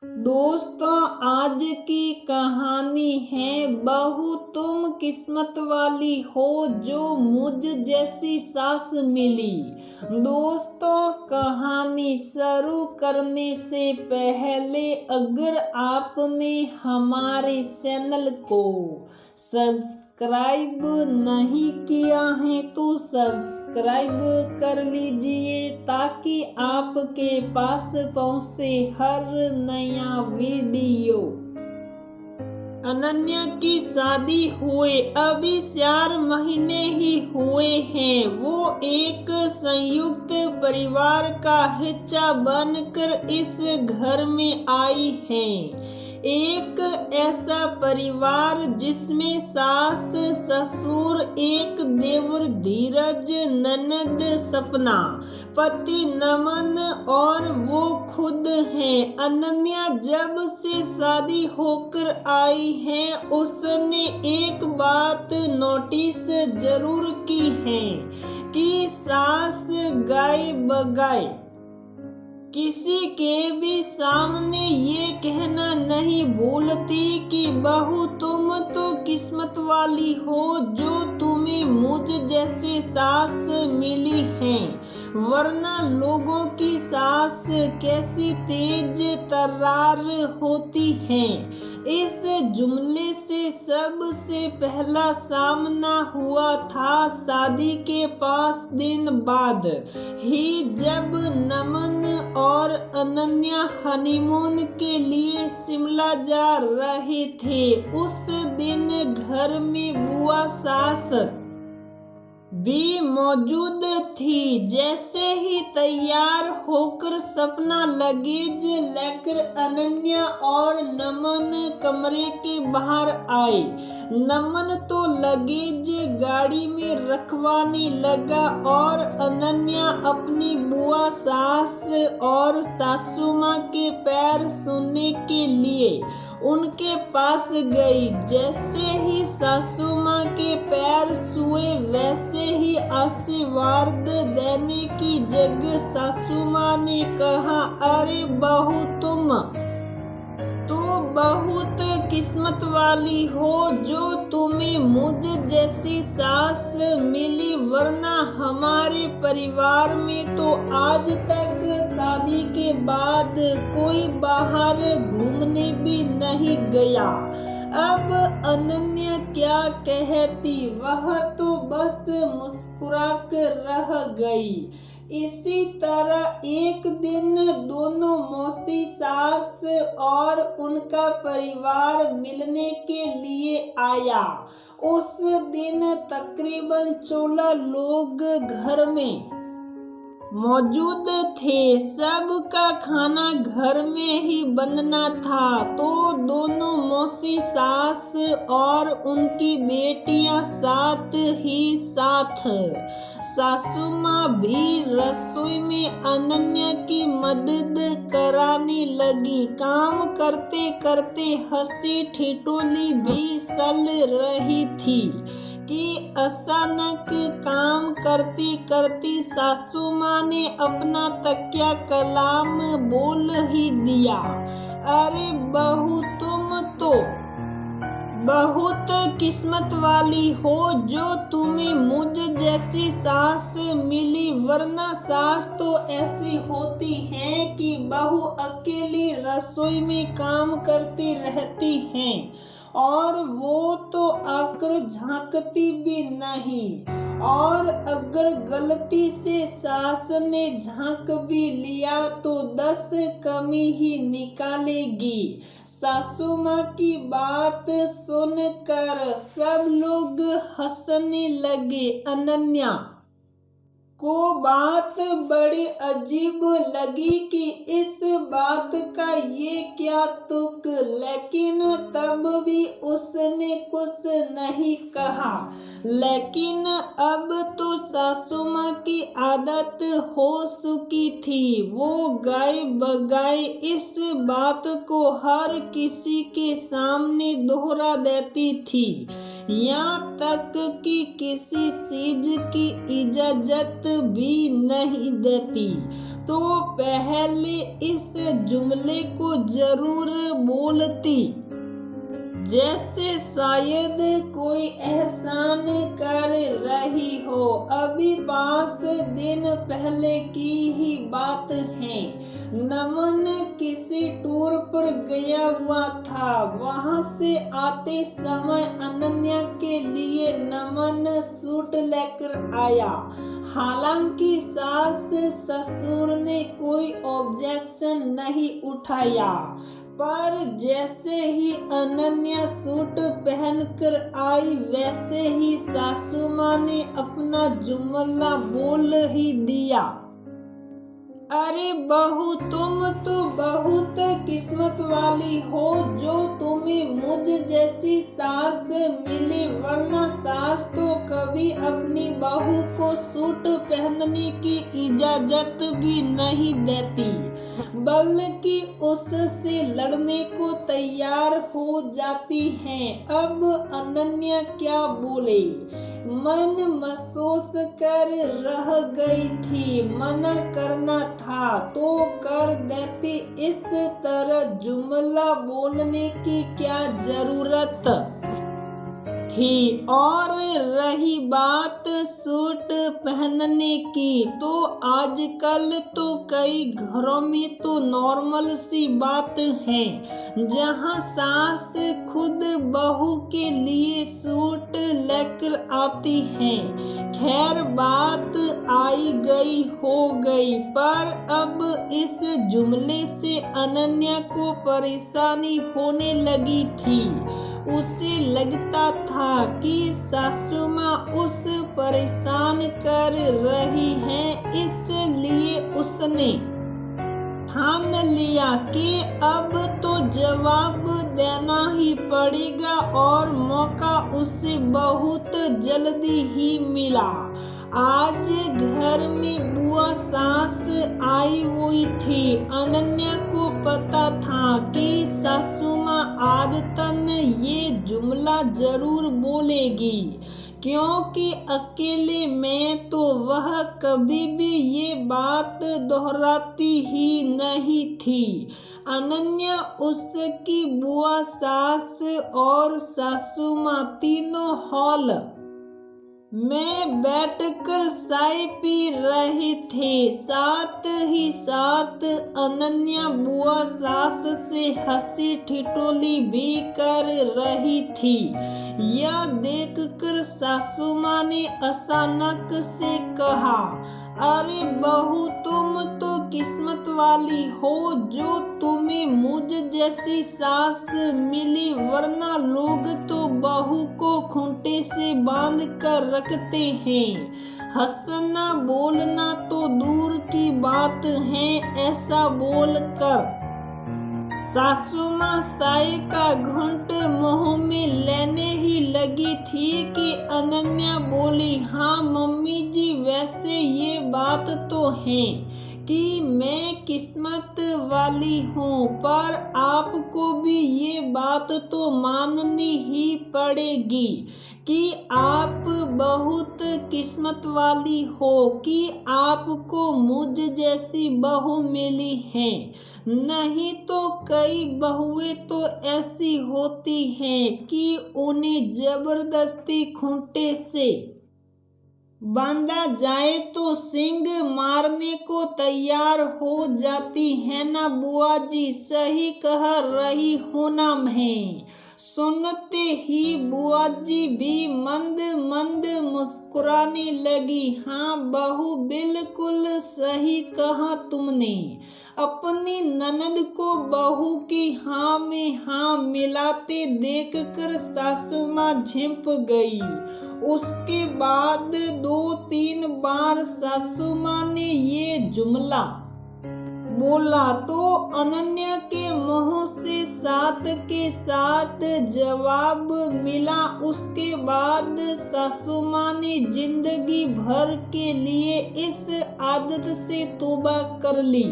दोस्तों, आज की कहानी है बहू तुम किस्मत वाली हो जो मुझ जैसी सास मिली। दोस्तों, कहानी शुरू करने से पहले अगर आपने हमारे चैनल को सब्सक्राइब नहीं किया है तो सब्सक्राइब कर लीजिए ताकि आपके पास पहुंचे हर नया वीडियो। अनन्या की शादी हुए अभी 4 महीने ही हुए हैं। वो एक संयुक्त परिवार का हिस्सा बनकर इस घर में आई है। एक ऐसा परिवार जिसमें सास, ससुर, एक देवर धीरज, ननद सपना, पति नमन और वो खुद हैं। अनन्या जब से शादी होकर आई है उसने एक बात नोटिस जरूर की है कि सास गाय बगाए किसी के भी सामने ये कहना नहीं भूलती कि बहू तुम तो किस्मत वाली हो जो तुम्हें मुझ जैसे सास मिली है, वरना लोगों की सास कैसी तेज तर्रार होती है। इस जुमले से सबसे पहला सामना हुआ था शादी के 5 दिन बाद ही, जब नमन और अनन्या हनीमून के लिए शिमला जा रहे थे। उस दिन घर में बुआ सास भी मौजूद थी। जैसे ही तैयार होकर सपना लगेज लेकर अनन्या और नमन कमरे के बाहर आए। नमन तो लगेज गाड़ी में रखवाने लगा और अनन्या अपनी बुआ सास और सासू माँ के पैर छूने के लिए उनके पास गई। जैसे ही सासू माँ के पैर छुए वैसे ही आशीर्वाद देने की जगह सासू माँ ने कहा, अरे बहू तुम तो बहुत किस्मत वाली हो जो तुम्हें मुझ जैसी सास मिली, वरना हमारे परिवार में तो आज तक शादी के बाद कोई बाहर घूमने भी नहीं गया। अब अनन्या क्या कहती, वह तो बस मुस्कुरा कर रह गई। इसी तरह एक दिन दोनों मौसी सास और उनका परिवार मिलने के लिए आया। उस दिन तकरीबन 16 लोग घर में मौजूद थे। सबका खाना घर में ही बनना था तो दोनों मौसी सास और उनकी बेटियां साथ ही साथ। सासू माँ भी रसोई में अनन्या की मदद कराने लगी। काम करते करते हंसी ठिठोली भी चल रही थी कि अचानक काम करती करती सासू माँ ने अपना तकिया कलाम बोल ही दिया, अरे बहू तुम तो बहुत किस्मत वाली हो जो तुम्हें मुझ जैसी सास मिली, वरना सास तो ऐसी होती है कि बहू अकेली रसोई में काम करती रहती हैं और वो तो आकर झांकती भी नहीं, और अगर गलती से सास ने झांक भी लिया तो 10 कमी ही निकालेगी। सासू माँ की बात सुनकर सब लोग हंसने लगे। अनन्या को बात बड़ी अजीब लगी कि इस बात का ये क्या तुक, लेकिन तब भी उसने कुछ नहीं कहा। लेकिन अब तो सासू माँ की आदत हो चुकी थी। वो गाय बगाए इस बात को हर किसी के सामने दोहरा देती थी, यहाँ तक कि किसी चीज की इजाजत भी नहीं देती। तो पहले इस जुमले को जरूर बोलती, जैसे शायद कोई एहसान कर रही हो। अभी 5 दिन पहले की ही बात है। नमन किसी टूर पर गया हुआ था। वहां से आते समय अनन्या के लिए नमन सूट लेकर आया। हालांकि सास ससुर ने कोई ऑब्जेक्शन नहीं उठाया, पर जैसे ही अनन्या सूट पहनकर आई वैसे ही सासू माँ ने अपना जुमला बोल ही दिया। अरे बहू, तुम तो बहुत किस्मत वाली हो जो तुम्हें मुझ जैसी सास मिली, वरना सास तो कभी अपनी बहू को सूट पहनने की इजाजत भी नहीं देती, बल्कि उससे लड़ने को तैयार हो जाती हैं। अब अनन्या क्या बोले, मन महसूस कर रह गई थी। मना करना था तो कर देती, इस तरह जुमला बोलने की क्या जरूरत थी। और रही बात सूट पहनने की, तो आजकल तो कई घरों में तो नॉर्मल सी बात है, जहां सास खुद बहू के लिए सूट लेकर आती है। खैर, बात आई गई हो गई, पर अब इस जुमले से अनन्या को परेशानी होने लगी थी। उसे लगता था कि सासू माँ उस परेशान कर रही है, इसलिए उसने ठान लिया कि अब तो जवाब देना ही पड़ेगा, और मौका उसे बहुत जल्दी ही मिला। आज घर में बुआ सास आई हुई थी। अनन्या को पता था कि सासू माँ आदतन ये जुमला जरूर बोलेगी, क्योंकि अकेले में तो वह कभी भी ये बात दोहराती ही नहीं थी। अनन्या, उसकी बुआ सास और सासू माँ तीनों हॉल में बैठकर चाय पी रहे थे। साथ ही साथ अनन्या बुआ सास से हंसी ठिठोली भी कर रही थी। यह देखकर सासू माँ ने अचानक से कहा, अरे बहू, तुम तो किस्मत वाली हो जो तुम्हें मुझ जैसी सास मिली, वरना लोग तो बहू को खूंटे से बांध कर रखते हैं। हंसना बोलना तो दूर की बात है। ऐसा बोलकर सासू माँ चाय का घूंट मुंह में लेने ही लगी थी कि अनन्या बोली, हाँ मम्मी जी, वैसे ये बात तो है कि मैं किस्मत वाली हूँ, पर आपको भी ये बात तो माननी ही पड़ेगी कि आप बहुत किस्मत वाली हो कि आपको मुझ जैसी बहू मिली है। नहीं तो कई बहुएं तो ऐसी होती हैं कि उन्हें जबरदस्ती खूंटे से बांधा जाए तो सींग मारने को तैयार हो जाती है ना बुआ जी, सही कह रही हूं ना मैं। सुनते ही बुआ जी भी मंद मंद मुस्कुराने लगी। हाँ बहू, बिल्कुल सही कहा तुमने। अपनी ननद को बहू की हाँ में हाँ मिलाते देखकर सासू माँ झिंप गई। उसके बाद 2-3 बार सासू माँ ने ये जुमला बोला तो अनन्या के मुंह से साथ के साथ जवाब मिला। उसके बाद सासू माँ ने जिंदगी भर के लिए इस आदत से तौबा कर ली।